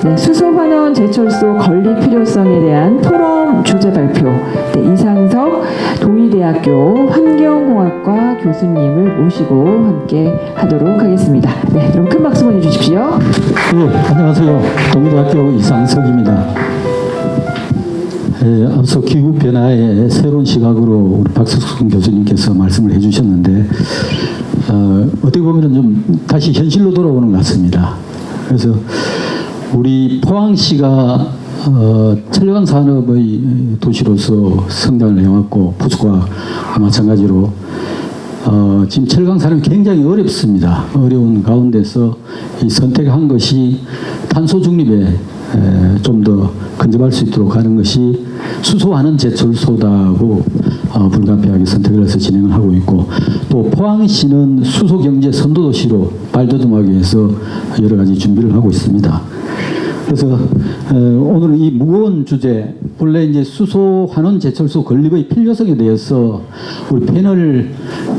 네, 수소환원 제철소 건립 필요성에 대한 토론 주제 발표. 네, 이상석 동의대학교 환경공학과 교수님을 모시고 함께 하도록 하겠습니다. 네, 그럼 큰 박수 보내주십시오. 네, 안녕하세요. 동의대학교 이상석입니다. 앞서 기후변화의 새로운 시각으로 우리 박석순 교수님께서 말씀을 해주셨는데 어떻게 보면 좀 다시 현실로 돌아오는 것 같습니다. 그래서 우리 포항시가 철강 산업의 도시로서 성장을 해왔고 부수과 마찬가지로 지금 철강 산업이 굉장히 어렵습니다. 어려운 가운데서 이 선택한 것이 탄소 중립에 좀 더 근접할 수 있도록 하는 것이 수소환원 제철소다고 불가피하게 선택을 해서 진행을 하고 있고, 또 포항시는 수소경제 선도도시로 발돋움하기 위해서 여러 가지 준비를 하고 있습니다. 그래서 오늘 이 무거운 주제, 원래 이제 수소환원 제철소 건립의 필요성에 대해서 우리 패널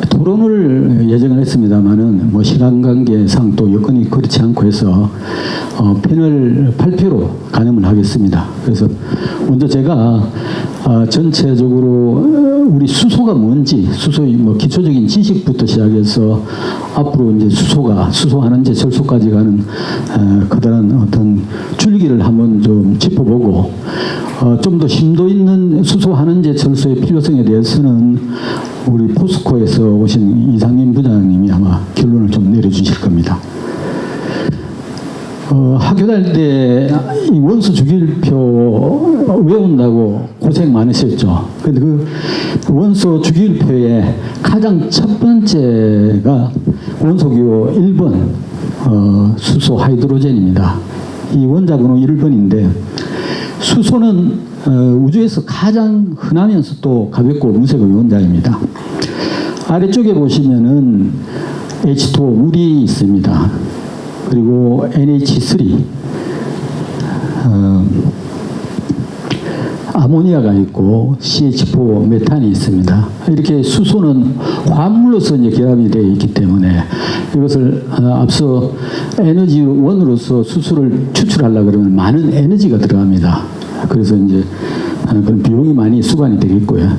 토론을 예정을 했습니다만은 뭐 시간 관계상 또 여건이 그렇지 않고 해서 패널 발표로 가늠을 하겠습니다. 그래서 먼저 제가 전체적으로 우리 수소가 뭔지, 수소의 뭐 기초적인 지식부터 시작해서 앞으로 이제 수소환원 제철소까지 가는 커다란 어떤 줄기를 한번 좀 짚어보고, 좀 더 심도 있는 수소환원 제철소의 필요성에 대해서는 우리 포스코에서 오신 이상민 부장님이 아마 결론을 좀 내려주실 겁니다. 학교 다닐 때 이 원소 주기율표 외운다고 고생 많으셨죠. 근데 그 원소 주기율표의 가장 첫 번째가 원소기호 1번 수소 하이드로젠입니다. 이 원자번호 1번인데 수소는 우주에서 가장 흔하면서 또 가볍고 무색의 원자입니다. 아래쪽에 보시면은 H2O 물이 있습니다. 그리고 NH3 아모니아가 있고 CH4 메탄이 있습니다. 이렇게 수소는 화합물로서 이제 결합이 되어 있기 때문에 이것을 앞서 에너지원으로서 수소를 추출하려고 그러면 많은 에너지가 들어갑니다. 그래서 이제 그런 비용이 많이 수반이 되겠고요.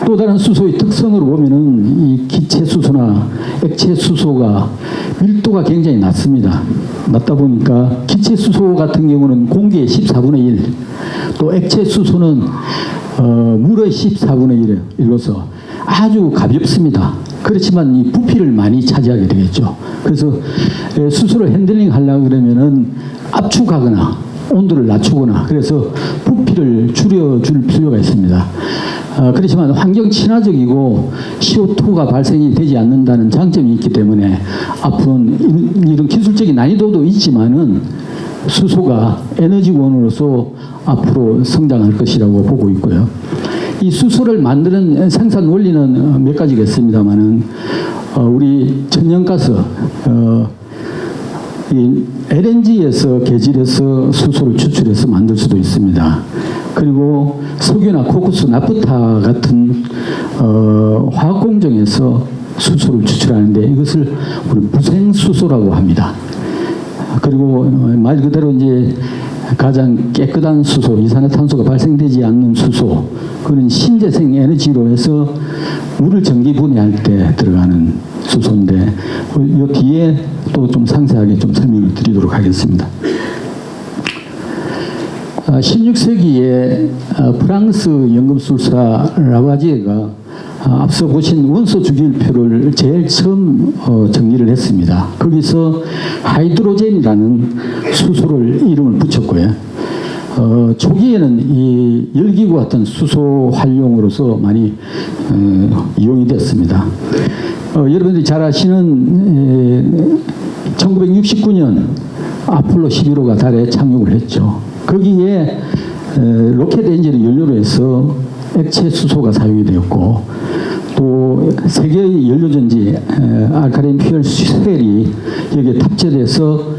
또 다른 수소의 특성으로 보면은 이 기체 수소나 액체 수소가 밀도가 굉장히 낮습니다. 낮다 보니까 기체 수소 같은 경우는 공기의 14분의 1, 또 액체 수소는 물의 14분의 1로서 아주 가볍습니다. 그렇지만 이 부피를 많이 차지하게 되겠죠. 그래서 수소를 핸들링 하려고 그러면은 압축하거나 온도를 낮추거나 그래서 부피를 줄여줄 필요가 있습니다. 그렇지만 환경 친화적이고 CO2가 발생이 되지 않는다는 장점이 있기 때문에 앞으로는 이런 기술적인 난이도도 있지만은 수소가 에너지원으로서 앞으로 성장할 것이라고 보고 있고요. 이 수소를 만드는 생산 원리는 몇 가지겠습니다만은 우리 천연가스 이 LNG에서 개질해서 수소를 추출해서 만들 수도 있습니다. 그리고 석유나 코크스, 나프타 같은 화학 공정에서 수소를 추출하는데 이것을 우리 무생수소라고 합니다. 그리고 말 그대로 이제 가장 깨끗한 수소, 이산화탄소가 발생되지 않는 수소, 그런 신재생 에너지로 해서 물을 전기 분해할 때 들어가는 수소인데 이 뒤에 또 좀 상세하게 좀 설명을 드리도록 하겠습니다. 16세기에 프랑스 연금술사 라바지에가 앞서 보신 원소 주기율표를 제일 처음 정리를 했습니다. 거기서 하이드로젠이라는 수소를 이름을 붙였고요. 초기에는 이 열기구 같은 수소 활용으로서 많이 이용이 됐습니다. 여러분들이 잘 아시는 1969년 아폴로 11호가 달에 착륙을 했죠. 거기에 로켓 엔진을 연료로 해서 액체 수소가 사용이 되었고, 또 세계의 연료전지 알카린 퓨얼 셀이 여기에 탑재돼서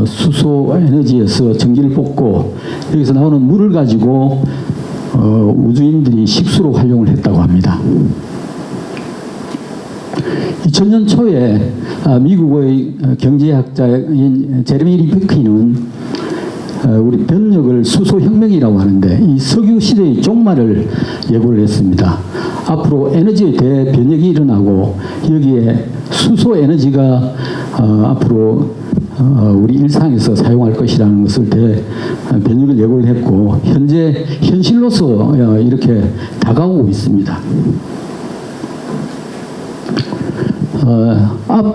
수소 에너지에서 전기를 뽑고 여기서 나오는 물을 가지고 우주인들이 식수로 활용을 했다고 합니다. 2000년 초에 미국의 경제학자인 제레미 리피키는 우리 변력을 수소혁명이라고 하는데 이 석유 시대의 종말을 예고를 했습니다. 앞으로 에너지의 대변혁이 일어나고 여기에 수소 에너지가 앞으로 우리 일상에서 사용할 것이라는 것을 대변혁을 예고를 했고 현재 현실로서 이렇게 다가오고 있습니다.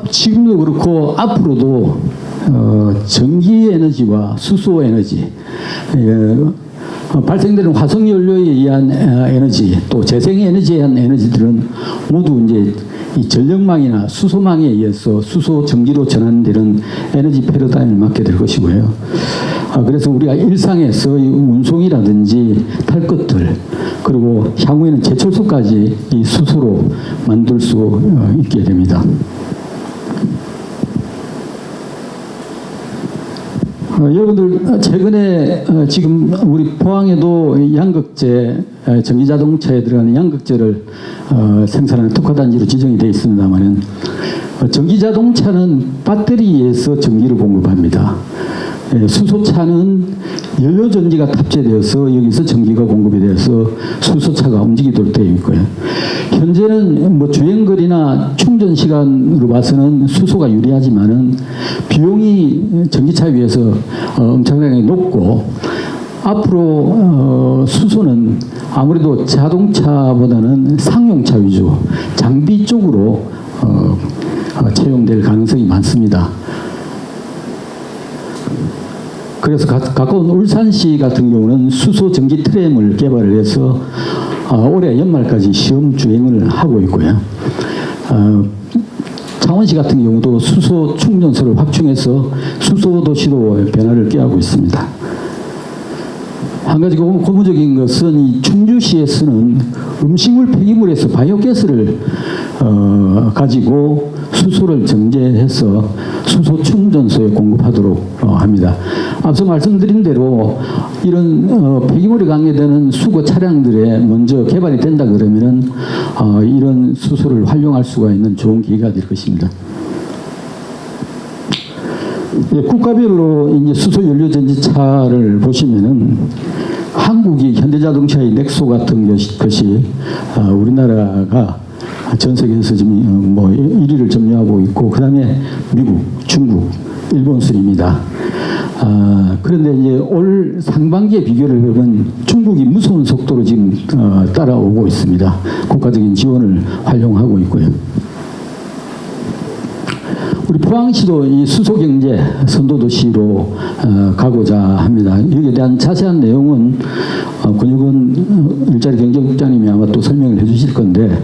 지금도 그렇고 앞으로도 전기 에너지와 수소 에너지, 발생되는 화석 연료에 의한 에너지, 또 재생 에너지에 의한 에너지들은 모두 이제 이 전력망이나 수소망에 의해서 수소 전기로 전환되는 에너지 패러다임을 맞게 될 것이고요. 그래서 우리가 일상에서 이 운송이라든지 탈 것들, 그리고 향후에는 제철소까지 이 수소로 만들 수 있게 됩니다. 여러분들 최근에 지금 우리 포항에도 양극재, 전기자동차에 들어가는 양극재를 생산하는 특화단지로 지정이 되어 있습니다만은 전기자동차는 배터리에서 전기를 공급합니다. 수소차는 연료전지가 탑재되어서 여기서 전기가 공급이 되어서 수소차가 움직이도록 되어 있고요. 현재는 뭐 주행거리나 충전 시간으로 봐서는 수소가 유리하지만은 비용이 전기차에 비해서 엄청나게 높고 앞으로 수소는 아무래도 자동차보다는 상용차 위주, 장비 쪽으로 채용될 가능성이 많습니다. 그래서 가까운 울산시 같은 경우는 수소 전기 트램을 개발을 해서 올해 연말까지 시험 주행을 하고 있고요. 창원시 같은 경우도 수소 충전소를 확충해서 수소 도시로 변화를 꾀하고 있습니다. 한 가지 고무적인 것은 이 충주시에서는 음식물 폐기물에서 바이오가스를 가지고 수소를 정제해서 수소 충전소에 공급하도록 합니다. 앞서 말씀드린 대로 이런 폐기물이 관계되는 수거 차량들에 먼저 개발이 된다 그러면은 이런 수소를 활용할 수가 있는 좋은 기회가 될 것입니다. 국가별로 이제 수소 연료 전지차를 보시면은 한국이 현대자동차의 넥소 같은 것이 우리나라가 전 세계에서 지금 뭐 1위를 점유하고 있고 그다음에 미국, 중국, 일본 순입니다. 그런데 이제 올 상반기에 비교를 해보면 중국이 무서운 속도로 지금 따라오고 있습니다. 국가적인 지원을 활용하고 있고요. 우리 포항시도 이 수소경제 선도도시로 가고자 합니다. 여기에 대한 자세한 내용은 권혁원 일자리 경제국장님이 아마 또 설명을 해주실 건데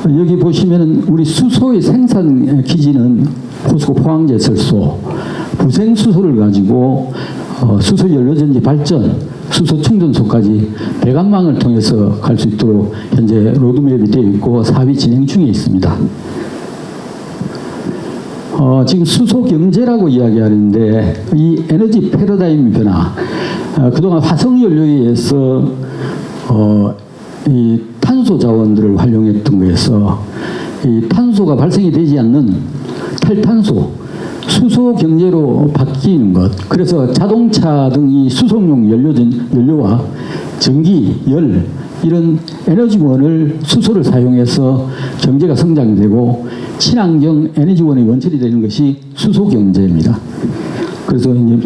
여기 보시면은 우리 수소의 생산 기지는 포스코 포항제철소, 부생수소를 가지고 수소 연료전지 발전, 수소 충전소까지 배관망을 통해서 갈 수 있도록 현재 로드맵이 되어 있고 사업이 진행 중에 있습니다. 지금 수소 경제라고 이야기하는데 이 에너지 패러다임 변화, 그동안 화석 연료에 의해서 이 탄소 자원들을 활용했던 거에서 이 탄소가 발생이 되지 않는 탈탄소, 수소 경제로 바뀌는 것. 그래서 자동차 등 이 수송용 연료와 전기, 열 이런 에너지원을 수소를 사용해서 경제가 성장되고 친환경 에너지원의 원천이 되는 것이 수소 경제입니다. 그래서 이제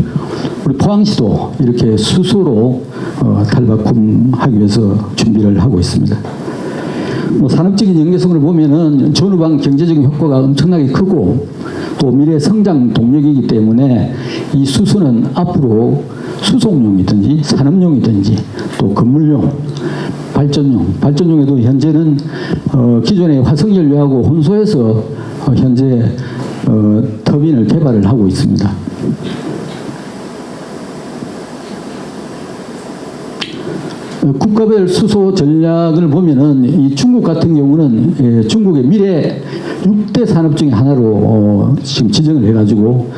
우리 포항시도 이렇게 수소로 탈바꿈하기 위해서 준비를 하고 있습니다. 뭐 산업적인 연계성을 보면은 전후방 경제적인 효과가 엄청나게 크고 또 미래 성장 동력이기 때문에 이 수소는 앞으로 수송용이든지 산업용이든지 또 건물용, 발전용에도 현재는 기존의 화석연료하고 혼소해서 현재 터빈을 개발을 하고 있습니다. 국가별 수소 전략을 보면은 이 중국 같은 경우는 중국의 미래 6대 산업 중에 하나로 지금 지정을 해가지고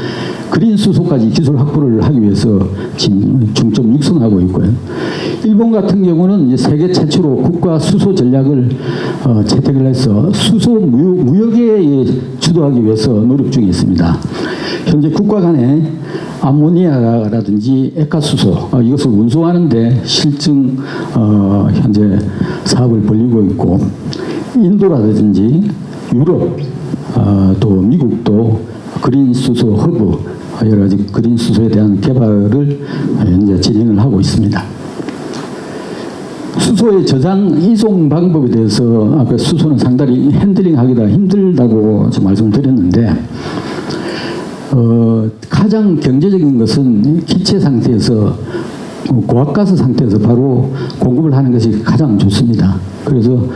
그린 수소까지 기술 확보를 하기 위해서 지금 중점 육성하고 있고요. 일본 같은 경우는 이제 세계 최초로 국가 수소 전략을 채택을 해서 수소 무역에 주도하기 위해서 노력 중에 있습니다. 현재 국가 간에 암모니아라든지 액화수소 이것을 운송하는데 실증 현재 사업을 벌이고 있고, 인도라든지 유럽 또 미국도 그린 수소 허브 여러 가지 그린 수소에 대한 개발을 현재 진행을 하고 있습니다. 수소의 저장 이송 방법에 대해서 아까 수소는 상당히 핸들링하기가 힘들다고 말씀을 드렸는데, 가장 경제적인 것은 기체 상태에서 고압가스 상태에서 바로 공급을 하는 것이 가장 좋습니다. 그래서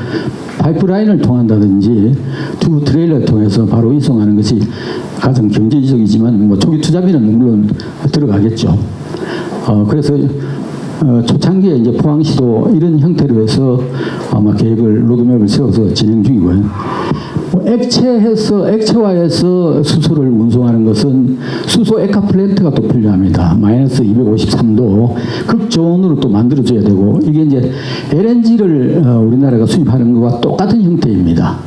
파이프라인을 통한다든지 두 트레일러를 통해서 바로 이송하는 것이 가장 경제적이지만 뭐 초기 투자비는 물론 들어가겠죠. 그래서 초창기에 이제 포항시도 이런 형태로 해서 아마 계획을 로드맵을 세워서 진행 중이고요. 액체화해서 수소를 운송하는 것은 수소 액화 플랜트가 또 필요합니다. 마이너스 253도 극저온으로 또 만들어줘야 되고, 이게 이제 LNG를 우리나라가 수입하는 것과 똑같은 형태입니다.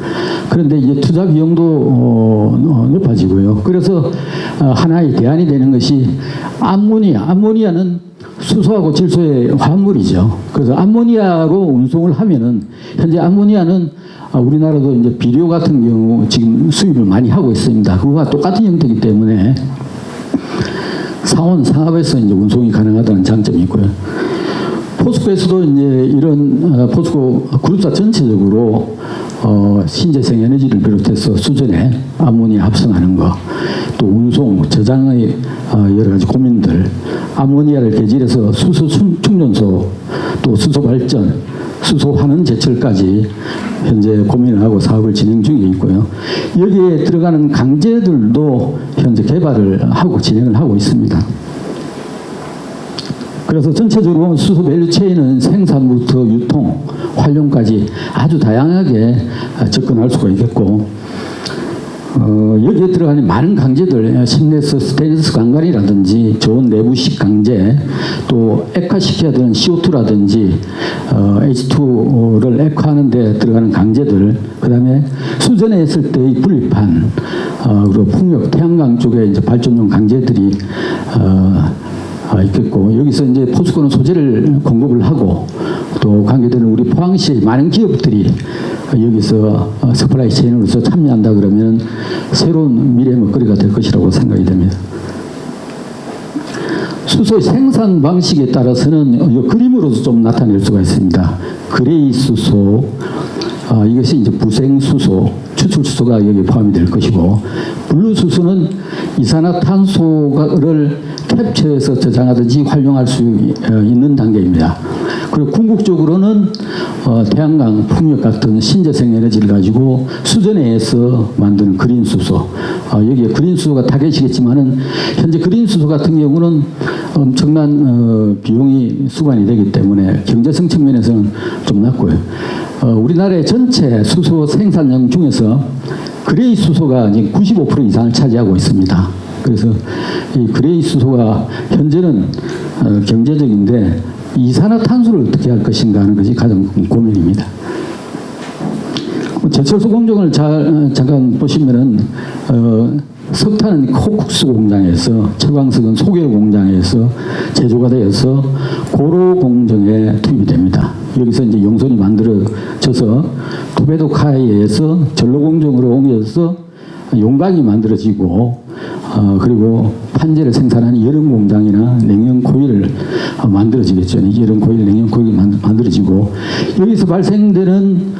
그런데 이제 투자 비용도 높아지고요. 그래서 하나의 대안이 되는 것이 암모니아는 수소하고 질소의 화합물이죠. 그래서 암모니아로 운송을 하면은, 현재 암모니아는 우리나라도 이제 비료 같은 경우 지금 수입을 많이 하고 있습니다. 그거와 똑같은 형태이기 때문에 상업에서 이제 운송이 가능하다는 장점이 있고요. 포스코에서도 이제 이런 포스코 그룹사 전체적으로 신재생 에너지를 비롯해서 수전에 암모니아 합성하는 거, 또 운송, 저장의 여러 가지 고민들, 암모니아를 개질해서 수소 충전소, 또 수소 발전, 수소 환원 제철까지 현재 고민을 하고 사업을 진행 중에 있고요. 여기에 들어가는 강제들도 현재 개발을 하고 진행을 하고 있습니다. 그래서 전체적으로 수소 밸류체인은 생산부터 유통, 활용까지 아주 다양하게 접근할 수가 있겠고, 여기에 들어가는 많은 강제들, 심내스 스테인리스 강간이라든지 좋은 내부식 강제, 또 액화시켜야 되는 CO2라든지 H2를 액화하는 데 들어가는 강제들, 그 다음에 수전에 했을 때의 분리판, 그리고 풍력, 태양광 쪽에 이제 발전용 강제들이 있겠고, 여기서 이제 포스코는 소재를 공급을 하고, 또 관계되는 우리 포항시 많은 기업들이 여기서 서플라이 체인으로서 참여한다 그러면 새로운 미래 먹거리가 될 것이라고 생각이 됩니다. 수소의 생산 방식에 따라서는 이 그림으로도 좀 나타낼 수가 있습니다. 그레이 수소, 이것이 이제 부생 수소, 추출 수소가 여기에 포함이 될 것이고, 블루 수소는 이산화탄소를 캡처해서 저장하든지 활용할 수 있는 단계입니다. 그리고 궁극적으로는 태양광, 풍력 같은 신재생 에너지를 가지고 수전해서 만드는 그린 수소, 여기에 그린 수소가 타겟이겠지만은 현재 그린 수소 같은 경우는 엄청난 비용이 수반이 되기 때문에 경제성 측면에서는 좀 낮고요. 우리나라의 전체 수소 생산량 중에서 그레이 수소가 이제 95% 이상을 차지하고 있습니다. 그래서 이 그레이 수소가 현재는 경제적인데 이산화탄소를 어떻게 할 것인가 하는 것이 가장 고민입니다. 제철소 공정을 잠깐 보시면은 석탄은 코쿠스 공장에서, 철광석은 소겔 공장에서 제조가 되어서 고로 공정에 투입이 됩니다. 여기서 이제 용선이 만들어져서 토베도카에 의해서 전로 공정으로 옮겨져서 용광이 만들어지고, 그리고 판재를 생산하는 여름 공장이나 냉연 코일을 만들어지겠죠. 여름 코일, 냉연 코일이 만들어지고, 여기서 발생되는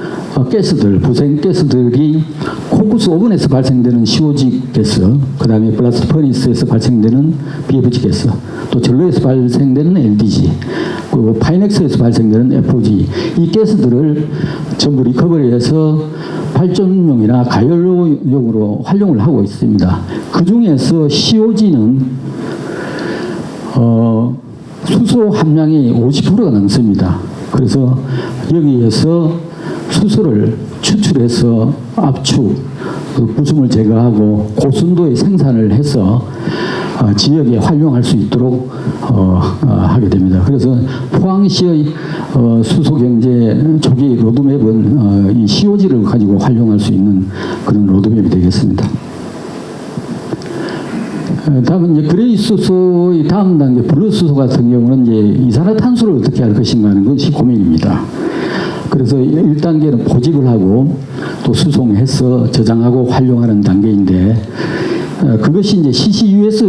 가스들, 부생 가스들이 코쿠스 오븐에서 발생되는 COG 가스, 그 다음에 블라스트 퍼니스에서 발생되는 BFG 가스, 또 전로에서 발생되는 LDG, 그리고 파이넥스에서 발생되는 FOG, 이 가스들을 전부 리커버리해서 발전용이나 가열용으로 활용을 하고 있습니다. 그 중에서 COG는 수소 함량이 50%가 넘습니다. 그래서 여기에서 수소를 추출해서 압축, 부품을 제거하고 고순도의 생산을 해서 지역에 활용할 수 있도록 하게 됩니다. 그래서 포항시의 수소경제 초기 로드맵은 이 COG를 가지고 활용할 수 있는 그런 로드맵이 되겠습니다. 다음은 이제 그레이 수소의 다음 단계 블루 수소 같은 경우는 이제 이산화탄소를 어떻게 할 것인가 하는 것이 고민입니다. 그래서 1단계는 포집을 하고 또 수송해서 저장하고 활용하는 단계인데 그것이 이제 CCUS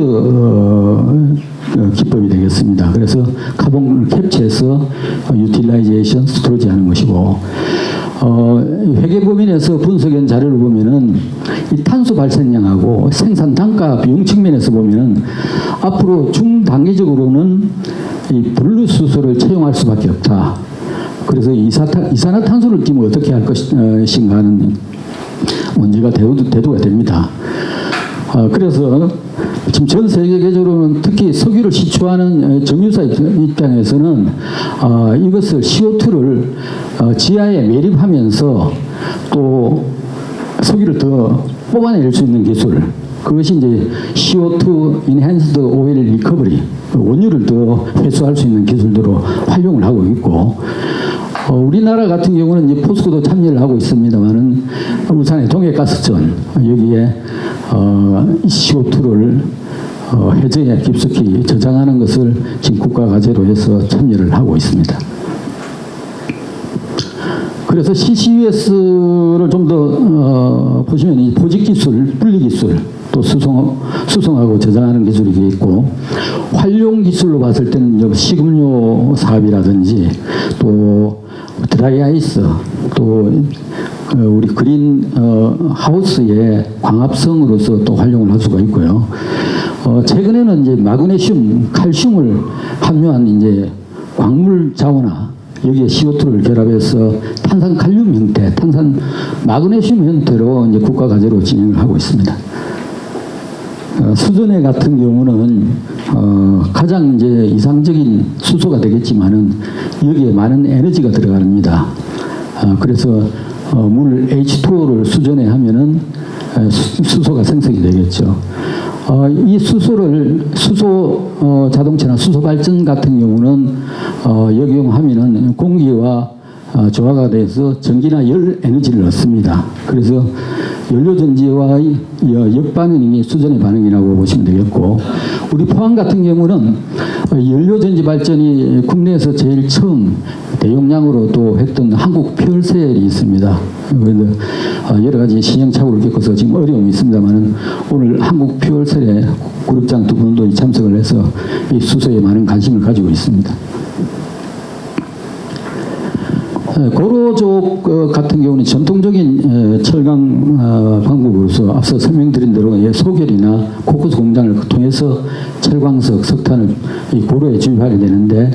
기법이 되겠습니다. 그래서 카본을 캡처해서 유틸라이제이션 스토리지 하는 것이고 회계법인에서 분석한 자료를 보면은 이 탄소 발생량하고 생산 단가 비용 측면에서 보면은 앞으로 중단기적으로는 이 블루 수소를 채용할 수밖에 없다. 그래서 이산화탄소를 끼면 어떻게 할 것인가 하는 문제가 대두가 됩니다. 그래서 지금 전 세계적으로는 특히 석유를 시추하는 정유사 입장에서는 이것을 CO2를 지하에 매립하면서 또 석유를 더 뽑아낼 수 있는 기술, 그것이 이제 CO2 Enhanced Oil Recovery, 원유를 더 회수할 수 있는 기술들로 활용을 하고 있고, 우리나라 같은 경우는 이제 포스코도 참여를 하고 있습니다만은 울산의 동해가스전 여기에 CO2를 해저에 깊숙이 저장하는 것을 지금 국가 과제로 해서 참여를 하고 있습니다. 그래서 CCUS를 좀 더 보시면 이 포집 기술, 분리 기술, 또 수송하고 저장하는 기술이 있고, 활용 기술로 봤을 때는 식음료 사업이라든지 또 드라이 아이스, 또 우리 그린 하우스의 광합성으로서 또 활용을 할 수가 있고요. 최근에는 이제 마그네슘, 칼슘을 함유한 이제 광물 자원화, 여기에 CO2를 결합해서 탄산 칼륨 형태, 탄산 마그네슘 형태로 이제 국가 과제로 진행을 하고 있습니다. 수전해 같은 경우는 가장 이제 이상적인 수소가 되겠지만은 여기에 많은 에너지가 들어갑니다. 그래서 물 H2O를 수전해 하면은 수소가 생성이 되겠죠. 이 수소 자동차나 수소 발전 같은 경우는 역용하면은 공기와 조화가 돼서 전기나 열 에너지를 얻습니다. 그래서 연료전지와의 역반응이 수전의 반응이라고 보시면 되겠고, 우리 포항 같은 경우는 연료전지 발전이 국내에서 제일 처음 대용량으로 또 했던 한국 퓨얼셀이 있습니다. 그런데 여러 가지 시행착오를 겪어서 지금 어려움이 있습니다만은 오늘 한국 퓨얼셀의 그룹장 두 분도 참석을 해서 이 수소에 많은 관심을 가지고 있습니다. 고로족 같은 경우는 전통적인 철강 방법으로서 앞서 설명드린 대로 소결이나 코크스 공장을 통해서 철광석, 석탄을 이 고로에 주입하게 되는데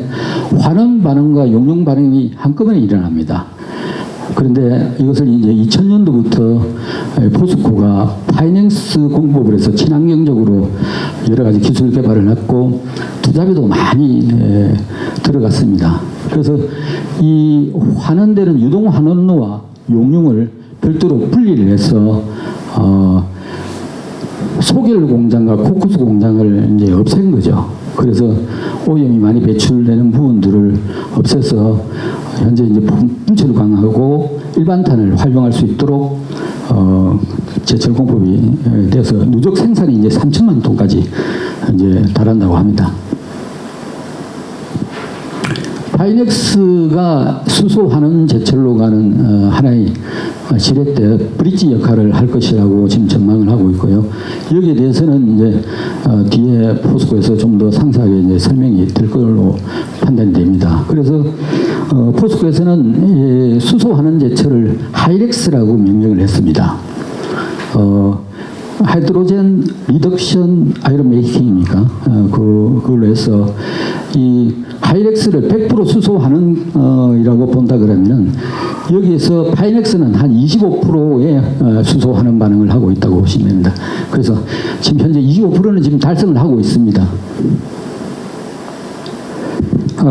환원 반응과 용융 반응이 한꺼번에 일어납니다. 그런데 이것을 이제 2000년도부터 포스코가 파이낸스 공법을 해서 친환경적으로 여러 가지 기술 개발을 했고 투자비도 많이 들어갔습니다. 그래서 이 환원되는 유동 환원로와 용융을 별도로 분리를 해서 소결 공장과 코크스 공장을 이제 없앤 거죠. 그래서 오염이 많이 배출되는 부분들을 없애서 현재 이제 분체를 강화하고 일반탄을 활용할 수 있도록 제철 공법이 돼서 누적 생산이 이제 3천만 톤까지 이제 달한다고 합니다. 파이넥스가 수소 환원 제철로 가는 하나의 지렛대 브릿지 역할을 할 것이라고 지금 전망을 하고 있고요. 여기에 대해서는 이제 뒤에 포스코에서 좀 더 상세하게 이제 설명이 될 걸로 판단이 됩니다. 그래서 포스코에서는 수소 환원 제철을 하이렉스라고 명명을 했습니다. 하이드로젠 리덕션 아이론 메이킹입니까? 그걸로 해서 이 하이렉스를 100% 수소 환원이라고 본다 그러면은 여기에서 파이넥스는 한 25%의 수소 환원 반응을 하고 있다고 보시면 됩니다. 그래서 지금 현재 25%는 지금 달성을 하고 있습니다.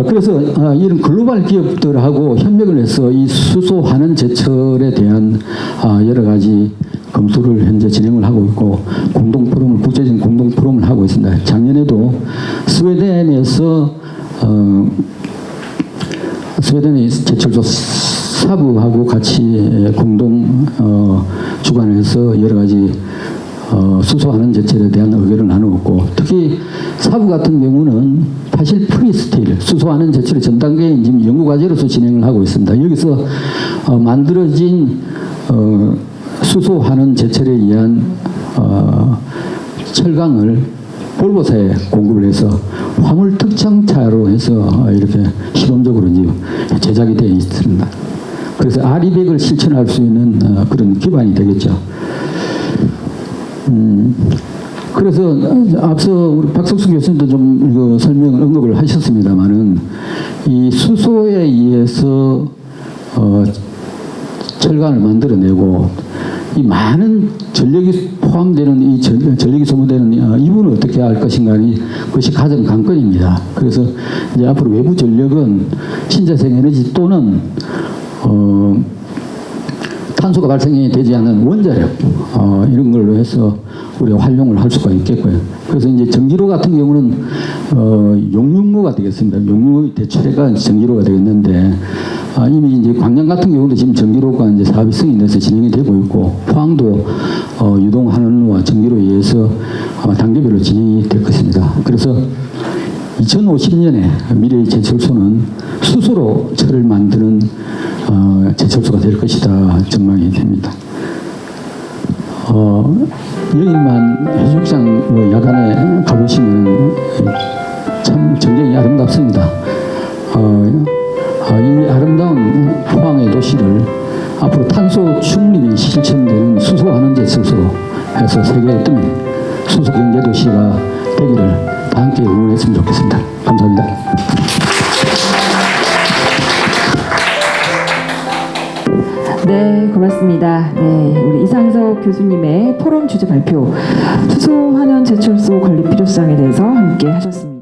그래서 이런 글로벌 기업들하고 협력을 해서 이 수소 환원 제철에 대한 여러 가지 검토를 현재 진행을 하고 있고 공동 포럼을 국제적인 공동 포럼을 하고 있습니다. 작년에도 스웨덴에서 스웨덴의 제철소 사부하고 같이 공동 주관해서 여러 가지 수소환원 제철에 대한 의견을 나누었고, 특히 사부 같은 경우는 파실 프리스틸 수소환원 제철의 전 단계에 지금 연구과제로서 진행을 하고 있습니다. 여기서 만들어진 수소환원 제철에 의한 철강을 볼보사에 공급을 해서 화물 특장차로 해서 이렇게 시범적으로 이제 제작이 되어 있습니다. 그래서 R200을 실천할 수 있는 그런 기반이 되겠죠. 그래서 앞서 우리 박석수 교수님도 좀 이거 설명을 언급을 하셨습니다만은 이 수소에 의해서 철강을 만들어내고 이 많은 전력이 포함되는 이 전력이 소모되는 이 부분을 어떻게 할 것인가니 그것이 가장 관건입니다. 그래서 이제 앞으로 외부 전력은 신재생 에너지 또는 탄소가 발생이 되지 않는 원자력 이런 걸로 해서 우리가 활용을 할 수가 있겠고요. 그래서 이제 전기료 같은 경우는 용융로가 되겠습니다. 용융 대체가 전기료가 되겠는데 이미 이제 광양 같은 경우도 지금 전기료가 이제 사업이 승인돼서 진행이 되고 있고 포항도 유동환원로와 전기로에 의해서 단계별로 진행이 될 것입니다. 그래서 2050년에 미래의 제철소는 수소로 철을 만드는 제철소가 될 것이다 전망이 됩니다. 여기만 해수욕장 야간에 가보시면 참 전경이 아름답습니다. 이 아름다운 포항의 도시를 앞으로 탄소 중립이 실천되는 수소환원 제철소로 해서 세계에 뜨는 수소 경제 도시가 되기를 다 함께 응원했으면 좋겠습니다. 감사합니다. 네, 고맙습니다. 네, 우리 이상석 교수님의 토론 주제 발표, 수소환원 제철소 건립 필요성에 대해서 함께 하셨습니다.